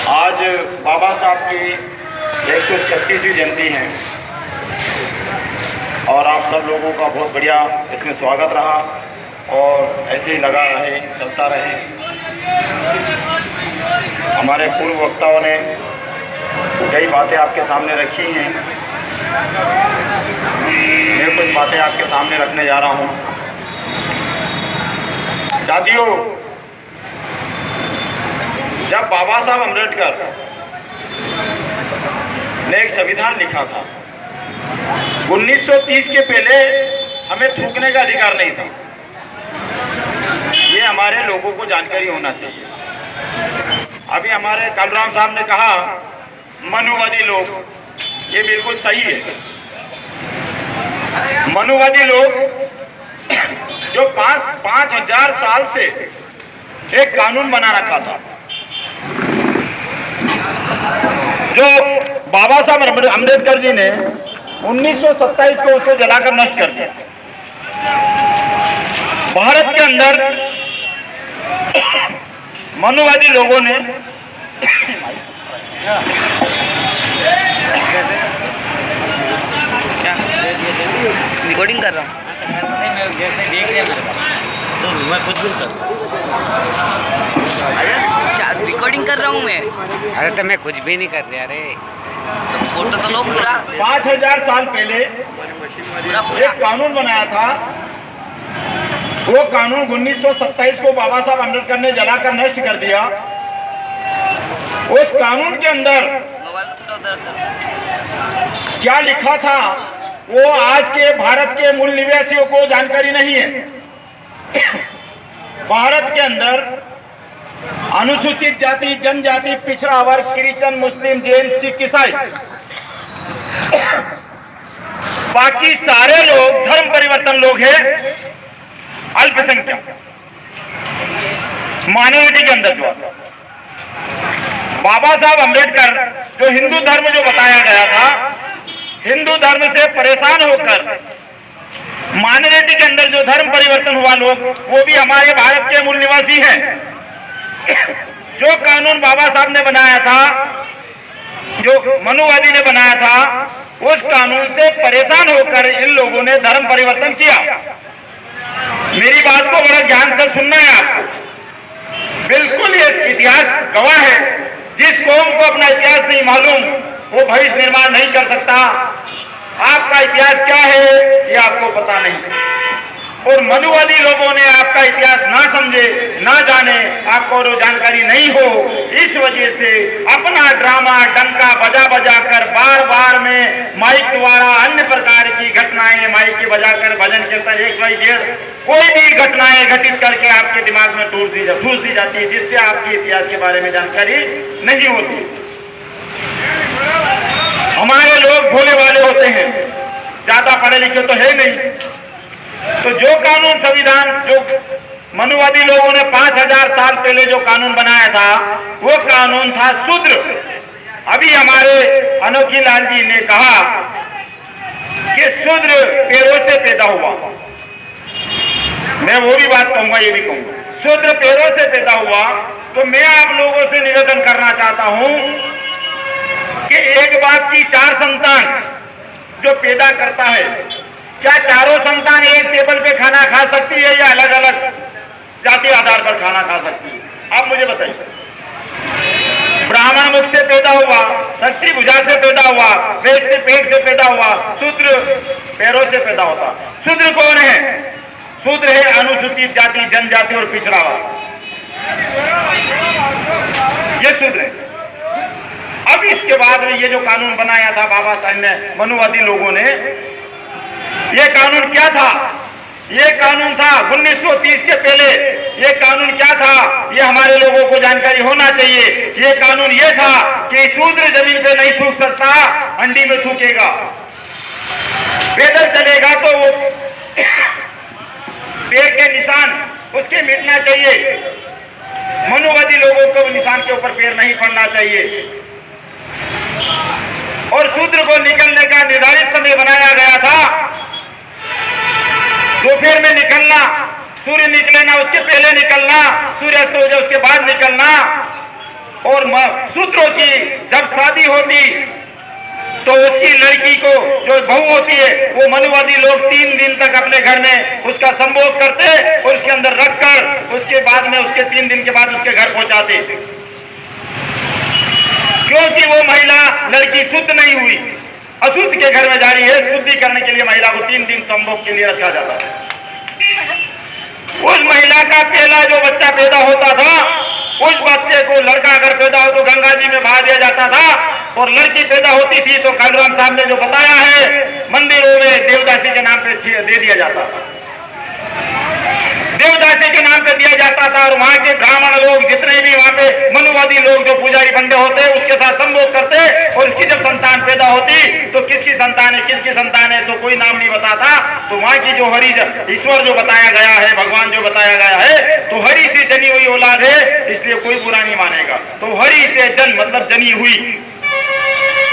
आज बाबा साहब की 136वीं जयंती है और आप सब लोगों का बहुत बढ़िया इसमें स्वागत रहा और ऐसे ही लगा रहे, चलता रहे। हमारे पूर्व वक्ताओं ने कई बातें आपके सामने रखी हैं, मैं कुछ बातें आपके सामने रखने जा रहा हूँ। साथियों, जब बाबा साहब अम्बेडकर ने एक संविधान लिखा था, 1930 के पहले हमें थूकने का अधिकार नहीं था। ये हमारे लोगों को जानकारी होना चाहिए। अभी हमारे कलराम साहब ने कहा मनुवादी लोग, ये बिल्कुल सही है। मनुवादी लोग जो 5,000 साल से एक कानून बना रखा था, जो बाबा साहब अम्बेडकर जी ने 1927 को उसको जलाकर नष्ट कर दिया। भारत के अंदर मनुवादी लोगों ने रिकॉर्डिंग कर रहा हूँ जैसे देख रहे हैं तो मैं खुद भी कर। अरे रिकॉर्डिंग कर रहा हूँ मैं। अरे तो मैं कुछ भी नहीं कर रहा। अरे तो फोटो तो लो पूरा। 5,000 साल पहले पूरा एक कानून बनाया था। वो कानून 1927 को बाबा साहब अम्बेडकर ने जलाकर नष्ट कर दिया। उस कानून के अंदर मोबाइल को थोड़ा उधर कर। क्या लिखा था वो आज के भारत के मूल निवासियों को जानकारी नहीं है। भारत के अंदर अनुसूचित जाति, जनजाति, पिछड़ा वर्ग, क्रिश्चियन, मुस्लिम, जैन, सिख, ईसाई, बाकी सारे लोग धर्म परिवर्तन लोग हैं। अल्पसंख्यक माइनॉरिटी के अंदर जो आता, बाबा साहब अम्बेडकर जो हिंदू धर्म जो बताया गया था, हिंदू धर्म से परेशान होकर माइनॉरिटी के अंदर जो धर्म परिवर्तन हुआ लोग, वो भी हमारे भारत के मूल निवासी हैं। जो कानून बाबा साहब ने बनाया था, जो मनुवादी ने बनाया था, उस कानून से परेशान होकर इन लोगों ने धर्म परिवर्तन किया। मेरी बात को बड़ा ध्यान से सुनना है आपको। बिल्कुल ये इतिहास गवाह है। जिस कौम को अपना इतिहास नहीं मालूम, वो भविष्य निर्माण नहीं कर सकता। आपका इतिहास क्या है ये आपको पता नहीं, और मनुवादी लोगों ने आपका इतिहास ना समझे, ना जाने, आपको वो जानकारी नहीं हो, इस वजह से अपना ड्रामा डंका बजा बजा कर बार बार में माइक द्वारा अन्य प्रकार की घटनाएं माइक के बजाकर भजन कीर्तन XYZ कोई भी घटनाएं घटित करके आपके दिमाग में ठूस दी जाती है, जिससे आपके इतिहास के बारे में जानकारी नहीं होती। हमारे लोग भोले वाले होते हैं, ज्यादा पढ़े लिखे तो है नहीं। तो जो कानून संविधान जो मनुवादी लोगों ने 5,000 साल पहले जो कानून बनाया था, वो कानून था शूद्र। अभी हमारे अनोखी लाल जी ने कहा कि शूद्र पैरों से पैदा हुआ। मैं वो भी बात कहूंगा, ये भी कहूंगा, शूद्र पैरों से पैदा हुआ। तो मैं आप लोगों से निवेदन करना चाहता हूं कि एक बाप की 4 संतान जो पैदा करता है, क्या चारों संतान एक टेबल पे खाना खा सकती है या अलग अलग जाति आधार पर खाना खा सकती है? आप मुझे बताइए। ब्राह्मण मुख से पैदा हुआ, क्षत्रिय भुजा से पैदा हुआ, वैश्य से पेट से पैदा हुआ, शूद्र पैरों से पैदा होता। शूद्र कौन है? शूद्र है अनुसूचित जाति, जनजाति और पिछड़ा वर्ग, ये शूद्र है। अब इसके बाद में ये जो कानून बनाया था बाबा साहब ने, मनुवादी लोगों ने, ये कानून क्या था? ये कानून था 1930 के पहले। ये कानून क्या था ये हमारे लोगों को जानकारी होना चाहिए। ये कानून ये था कि शूद्र जमीन पे नहीं थूक सकता, अंडी में थूकेगा। पैदल चलेगा तो वो पैर के निशान उसके मिटना चाहिए। मनुवादी लोगों को निशान के ऊपर पैर नहीं पड़ना चाहिए। और शूद्र को निकलने का निर्धारित समय बनाया गया था। दोपहर में निकलना, सूर्य निकले ना उसके पहले निकलना, सूर्यास्त हो जाए उसके बाद निकलना। और शूद्रों की जब शादी होती तो उसकी लड़की को जो बहू होती है वो मनुवादी लोग 3 दिन तक अपने घर में उसका संभोग करते और उसके अंदर रखकर उसके बाद में उसके 3 दिन के बाद उसके घर पहुंचाते, क्योंकि वो महिला लड़की शुद्ध नहीं हुई, अशुद्ध के घर में जा रही है। शुद्धि करने के लिए महिला को 3 दिन संभोग के लिए रखा जाता है। उस महिला का पहला जो बच्चा पैदा होता था, उस बच्चे को लड़का अगर पैदा हो तो गंगा जी में बहा दिया जाता था, और लड़की पैदा होती थी तो कालूराम साहब ने जो बताया है मंदिरों में देवदासी के नाम पे दे दिया जाता था, देवदासी के नाम पे दिया जाता था। और वहां के ब्राह्मण लोग जितने भी वहां पे मनुवादी लोग जो पुजारी बंदे होते उसके साथ संभोग करते, और उसकी जब संतान पैदा होती तो किसकी संतान है तो कोई नाम नहीं बताता। तो वहां की जो हरि ईश्वर जो बताया गया है, भगवान जो बताया गया है, तो हरि से जनी हुई औलाद है, इसलिए कोई बुरा नहीं मानेगा। तो हरि से जन मतलब जनी हुई,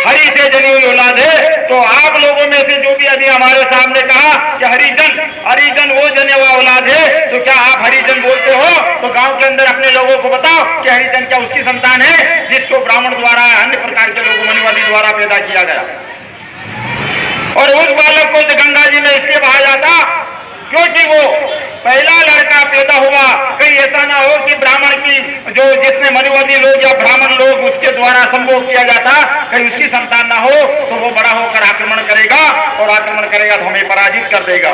हरि से जनी हुई औलाद है। तो आप लोगों में से जो भी अभी हमारे सामने कहा कि हरिजन वो जने हुआ औलाद है, तो क्या आप हरिजन बोलते हो? तो गांव के अंदर अपने लोगों को बताओ कि हरिजन क्या उसकी संतान है जिसको ब्राह्मण द्वारा अन्य प्रकार के लोगों मनुवादी द्वारा पैदा किया गया, और उस बालक को गंगा जी में इसलिए बहाया जाता क्योंकि वो पहला लड़का पैदा हुआ। कहीं ऐसा ना हो कि ब्राह्मण की जो जिसने मनुवादी लोग या ब्राह्मण लोग उसके द्वारा संभोग किया जाता, कहीं उसकी संतान ना हो तो वो बड़ा होकर आक्रमण करेगा, और आक्रमण करेगा तो हमें पराजित कर देगा।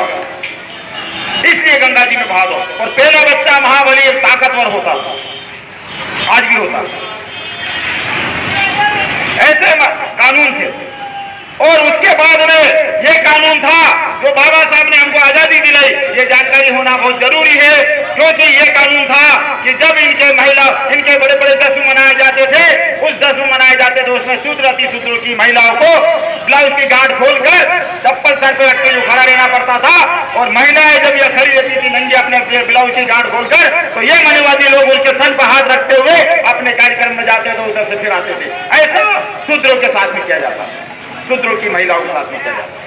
इसलिए गंगा जी में बहा दो। और पहला बच्चा महाबली ताकतवर होता, आज भी होता, ऐसे कानून थे। और उसके बाद में ये कानून था जो बाबा साहब ने हमको आजादी दिलाई, ये जानकारी होना बहुत जरूरी है, क्योंकि ये कानून था कि जब इनके बड़े बड़े दसवीं मनाए जाते थे, उस दसवीं मनाए जाते थे उसमें शूद्रों की महिलाओं को ब्लाउज की गांठ खोलकर चप्पल सर पे रख के जो खड़ा रहना पड़ता था, और महिलाएं जब ये खड़ी रहती थी नंगी अपने ब्लाउज की गांठ खोलकर, तो ये मनुवादी लोग उनके तन पर हाथ रखते हुए अपने कार्यक्रम में जाते थे, उधर से फिर आते थे। ऐसा शूद्रों के साथ में किया जाता, शूद्रों की महिलाओं के साथ में किया जाता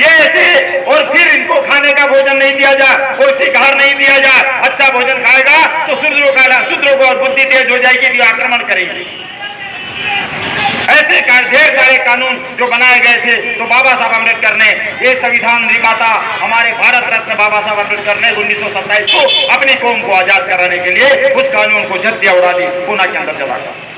ये ऐसे। और फिर इनको खाने का भोजन नहीं दिया जा, पौष्टिक आहार नहीं दिया जा, अच्छा भोजन खाएगा तो शूद्रों को और बुद्धि तेज हो जाएगी, तो आक्रमण करेंगे। ऐसे ढेर सारे कानून जो बनाए गए थे, तो बाबा साहब अम्बेडकर ने ये संविधान निर्माता हमारे भारत रत्न बाबा साहब अम्बेडकर ने 1927 को अपनी कौम को आजाद कराने के लिए उस कानून को जद दिया उड़ा दी, पूना के अंदर जलाकर।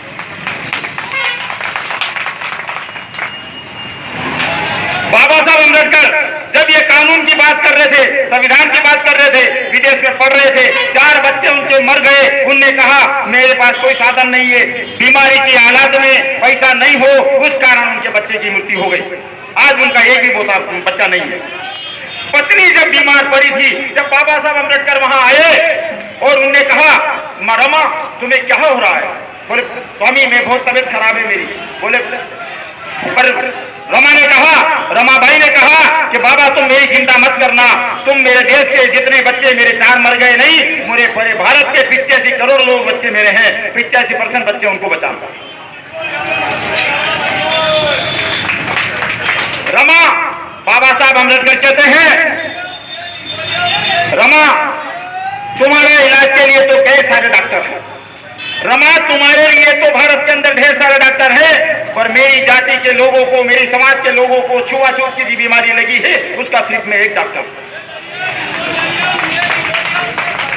बाबा साहब अम्बेडकर जब ये कानून की बात कर रहे थे, संविधान की बात कर रहे थे, विदेश में पढ़ रहे थे, 4 बच्चे उनके मर गए। उनने कहा मेरे पास कोई साधन नहीं है, बीमारी की हालत में पैसा नहीं हो, उस कारण उनके बच्चे की मृत्यु हो गई। आज उनका एक भी बच्चा नहीं है। पत्नी जब बीमार पड़ी थी, जब बाबा साहब अम्बेडकर वहां आए और उनने कहा रमा तुम्हें क्या हो रहा है? बोले स्वामी मैं बहुत तबीयत खराब है मेरी। बोले पर रमाबाई ने कहा कि बाबा तुम मेरी चिंता मत करना, तुम मेरे देश के जितने बच्चे मेरे 4 मर गए नहीं, मेरे पूरे भारत के 85 करोड़ लोग बच्चे मेरे हैं, 85% बच्चे उनको बचाना। रमा बाबा साहब अम्बेडकर कहते हैं रमा तुम्हारे इलाज के लिए तो कई सारे डॉक्टर हैं, रमा तुम्हारे लिए तो भारत के अंदर ढेर सारे डॉक्टर हैं, पर मेरी जाति के लोगों को, मेरी समाज के लोगों को छुआछूत की बीमारी लगी है, उसका सिर्फ मैं एक डॉक्टर,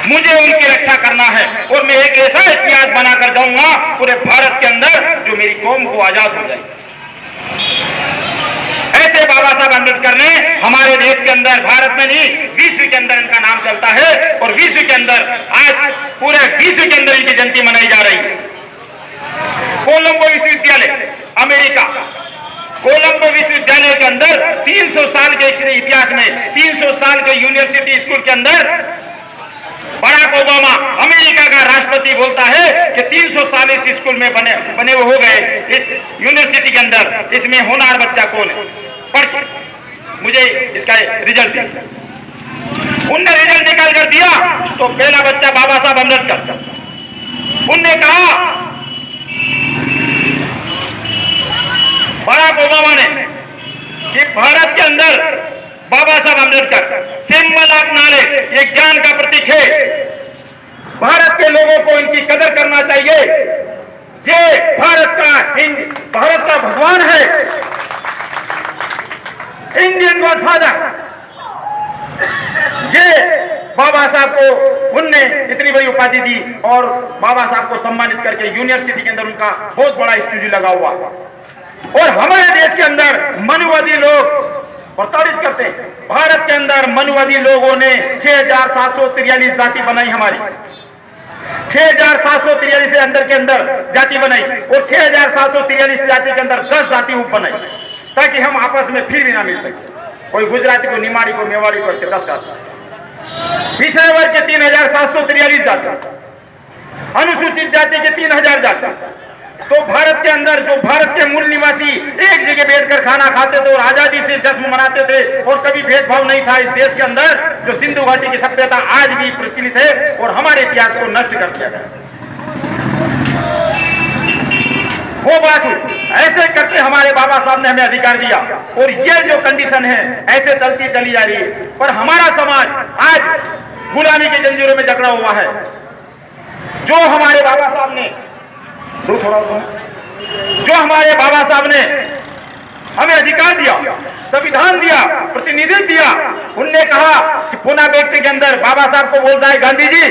मुझे उनकी रक्षा करना है, और मैं एक ऐसा इतिहास बनाकर जाऊंगा पूरे भारत के अंदर जो मेरी कौम को आजाद हो जाए। ऐसे बाबा साहब अम्बेडकर ने हमारे देश के अंदर, भारत में नहीं विश्व के अंदर इनका नाम चलता है, और विश्व के अंदर आज पूरे विश्व के अंदर इनकी जयंती मनाई जा रही है। कोलंबो विश्वविद्यालय अमेरिका, कोलंबो विश्वविद्यालय के अंदर 300 साल के इतिहास में 300 साल के यूनिवर्सिटी स्कूल के अंदर बराक ओबामा अमेरिका का राष्ट्रपति बोलता है कि 300 साल इस स्कूल में बने हो गए, इस यूनिवर्सिटी के अंदर, इसमें होनहार बच्चा कौन है? पर मुझे इसका रिजल्ट, उनने रिजल्ट निकाल कर दिया तो पहला बच्चा बाबा साहब अम्बेडकर। उनने कहा बराक ओबामा ने कि भारत के अंदर बाबा Saheb Ambedkar symbol of knowledge, ये ज्ञान का प्रतीक है, भारत के लोगों को इनकी कदर करना ये भारत का भगवान है, इंडियन गॉडफादर। ये बाबा साहब को उनने इतनी बड़ी उपाधि दी और बाबा साहब को सम्मानित करके यूनिवर्सिटी के अंदर उनका बहुत बड़ा स्टैच्यू लगा हुआ। और हमारे देश के अंदर मनुवादी लोग प्रताड़ित करते हैं। भारत के अंदर मनुवादी लोगों ने 6743 जाति बनाई, हमारी 6743 से अंदर के अंदर जाति बनाई और 6743 जाति के अंदर 10 जाति उप बनाई, ताकि हम आपस में फिर भी ना मिल सके। कोई गुजराती को, निमाड़ी को, मेवाड़ी को 10 जाति, पिछड़े वर्ग के 3743 जाति, अनुसूचित जाति के 3000 जाति। तो भारत के अंदर जो भारत के मूल निवासी एक जगह बैठकर खाना खाते थे और आजादी से जश्न मनाते थे और कभी भेदभाव नहीं था इस देश के अंदर, जो सिंधु घाटी की सभ्यता आज भी प्रचलित है और हमारे इतिहास को नष्ट कर दिया गया। वो बात ऐसे करके हमारे बाबा साहब ने हमें अधिकार दिया और ये जो कंडीशन है ऐसे चलती चली जा रही है। पर हमारा समाज आज गुलामी के जंजीरों में जकड़ा हुआ है। जो हमारे बाबा साहब ने जो हमारे बाबा साहब ने हमें अधिकार दिया, संविधान दिया, प्रतिनिधित्व दिया, उनने कहा कि पुणे फैक्ट्री के अंदर बाबा साहब को बोलता है गांधी जी,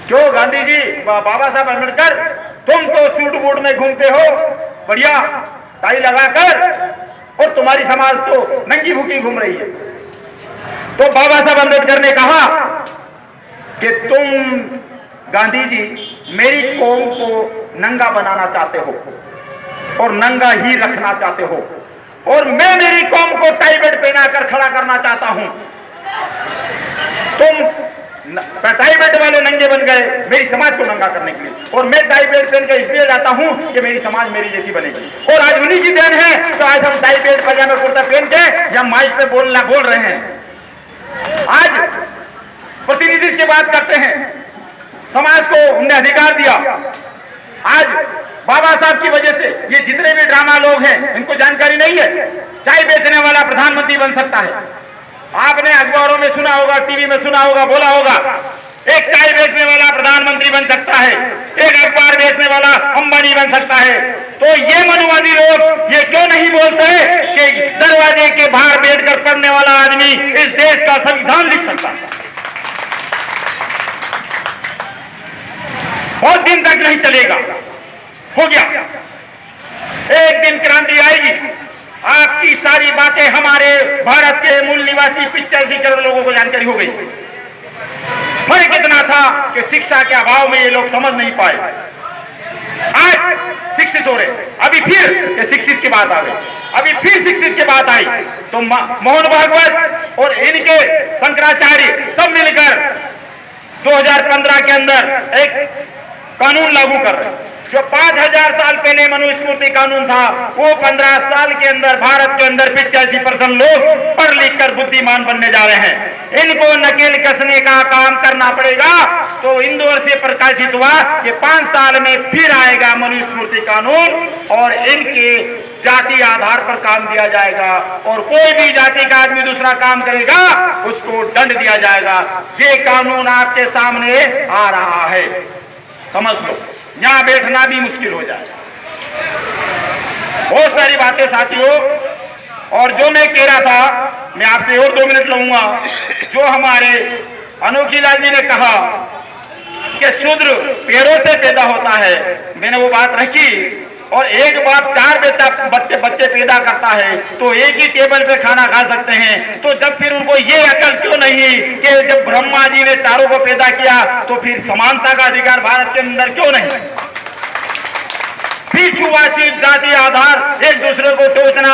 क्यों गांधी जी, बाबा साहब अम्बेडकर, तुम तो सूट बूट में घूमते हो बढ़िया टाई लगाकर और तुम्हारी समाज तो नंगी भूखी घूम रही है। तो बाबा साहब अम्बेडकर ने कहा कि तुम गांधी जी मेरी कौम को नंगा बनाना चाहते हो और नंगा ही रखना चाहते हो और मैं मेरी कौम को टाई बेल्ट पहनाकर खड़ा करना चाहता हूं। तुम टाई बेल्ट वाले नंगे बन गए मेरी समाज को नंगा करने के लिए, और मैं टाई बेल्ट पहन कर इसलिए जाता हूं कि मेरी समाज मेरी जैसी बनेगी। और आज उन्हीं की देन है तो आज हम टाई बेल्ट पजामा कुर्ता पहन के जब माइक पे बोल रहे हैं। आज प्रतिनिधित्व की बात करते हैं, समाज को उन्हें अधिकार दिया। आज बाबा साहब की वजह से ये जितने भी ड्रामा लोग हैं इनको जानकारी नहीं है, चाय बेचने वाला प्रधानमंत्री बन सकता है। आपने अखबारों में सुना होगा, टीवी में सुना होगा, बोला होगा, एक चाय बेचने वाला प्रधानमंत्री बन सकता है, एक अखबार बेचने वाला अंबानी बन सकता है। तो ये मनुवादी लोग ये क्यों नहीं बोलते कि दरवाजे के बाहर बैठकर पढ़ने वाला आदमी इस देश का संविधान लिख सकता है? बहुत दिन तक नहीं चलेगा, हो गया। एक दिन क्रांति आएगी, आपकी सारी बातें हमारे भारत के मूल निवासी 85 करोड़ लोगों को जानकारी हो गई। फर्क इतना था कि शिक्षा के अभाव में ये लोग समझ नहीं पाए। आज शिक्षित हो रहे, अभी फिर ये शिक्षित की बात आ गई, अभी फिर शिक्षित की बात आई तो मोहन भागवत और इनके शंकराचार्य सब मिलकर 2015 के अंदर एक कानून लागू कर रहे हैं। जो 5000 साल पहले मनुस्मृति कानून था, वो 15 साल के अंदर भारत के अंदर 85% लोग पढ़ लिख कर बुद्धिमान बनने जा रहे हैं। इनको नकेल कसने का काम करना पड़ेगा। तो इंदौर से प्रकाशित हुआ कि 5 साल में फिर आएगा मनुस्मृति कानून और इनके जाति आधार पर काम दिया जाएगा और कोई भी जाति का आदमी दूसरा काम करेगा उसको दंड दिया जाएगा। ये कानून आपके सामने आ रहा है, समझ लो, यहां बैठना भी मुश्किल हो जाए। बहुत सारी बातें साथियों, और जो मैं कह रहा था मैं आपसे और 2 मिनट लूंगा। जो हमारे अनोखी लाल जी ने कहा कि शूद्र पैरों से पैदा होता है, मैंने वो बात रखी। और एक बाप 4 बच्चे पैदा करता है तो एक ही टेबल पे खाना खा सकते हैं। तो जब फिर उनको ये अकल क्यों नहीं कि जब ब्रह्मा जी ने चारों को पैदा किया तो फिर समानता का अधिकार भारत के अंदर क्यों नहीं? फिर छुआछूत जाति आधार एक दूसरे को टोचना,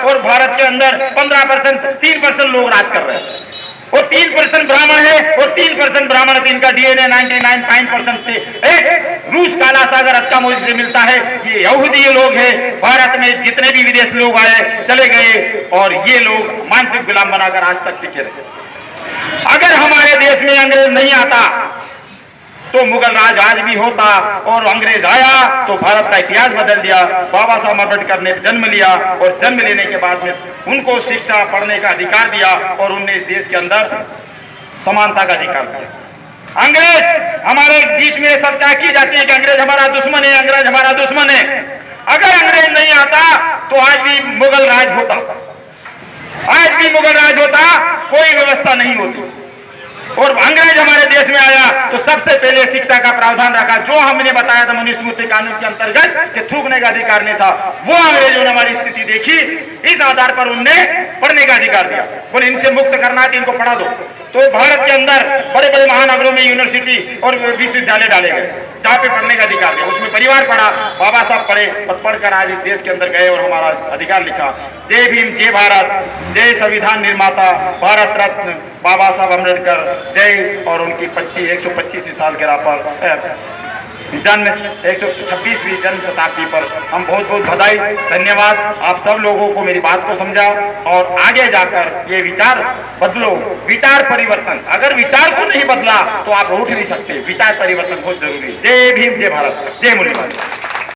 और भारत के अंदर 15% 3% लोग राज कर रहे हैं और 3% ब्राह्मण है और 3% ब्राह्मण, इनका डीएनए 99.5% से एक रूस काला सागर अस्का मोजी से मिलता है। ये यहूदी लोग हैं। भारत में जितने भी विदेश लोग आए चले गए और ये लोग मानसिक गुलाम बनाकर आज तक टिके रहे। अगर हमारे देश में अंग्रेज नहीं आता तो मुगल राज आज भी होता, और अंग्रेज आया तो भारत का इतिहास बदल दिया। बाबा साहब अम्बेडकर ने जन्म लिया और जन्म लेने के बाद में उनको शिक्षा पढ़ने का अधिकार दिया और उनने इस देश के अंदर समानता का अधिकार दिया। अंग्रेज हमारे बीच में चर्चा की जाती है कि अंग्रेज हमारा दुश्मन है, अंग्रेज हमारा दुश्मन है। अगर अंग्रेज नहीं आता तो आज भी मुगल राज होता, आज भी मुगल राज होता, कोई व्यवस्था नहीं होती। और अंग्रेज हमारे देश में आया तो सबसे पहले शिक्षा का प्रावधान रखा, जो हमने बताया था मनुस्मृति कानून के अंतर्गत कि थूकने का अधिकार नहीं था, वो अंग्रेजों ने हमारी स्थिति देखी, इस आधार पर उनने पढ़ने का अधिकार दिया। बोले इनसे मुक्त करना है, इनको पढ़ा दो। तो भारत के अंदर बड़े बड़े महानगरों में यूनिवर्सिटी और विश्वविद्यालय डाले गए जहाँ पे पढ़ने का अधिकार दिया। उसमें परिवार पढ़ा, बाबा साहब पढ़े और पढ़कर आज इस देश के अंदर गए और हमारा अधिकार लिखा। जय भीम, जय भारत, जय संविधान निर्माता भारत रत्न बाबा साहब अम्बेडकर, जय। और उनकी 125वीं साल के पर जन्म 126वीं जन्म शताब्दी पर हम बहुत बहुत बधाई, धन्यवाद। आप सब लोगों को मेरी बात को समझा और आगे जाकर ये विचार बदलो, विचार परिवर्तन। अगर विचार को नहीं बदला तो आप उठ नहीं सकते, विचार परिवर्तन बहुत जरूरी है। जय भीम, जय भारत, जय मुरलीधर।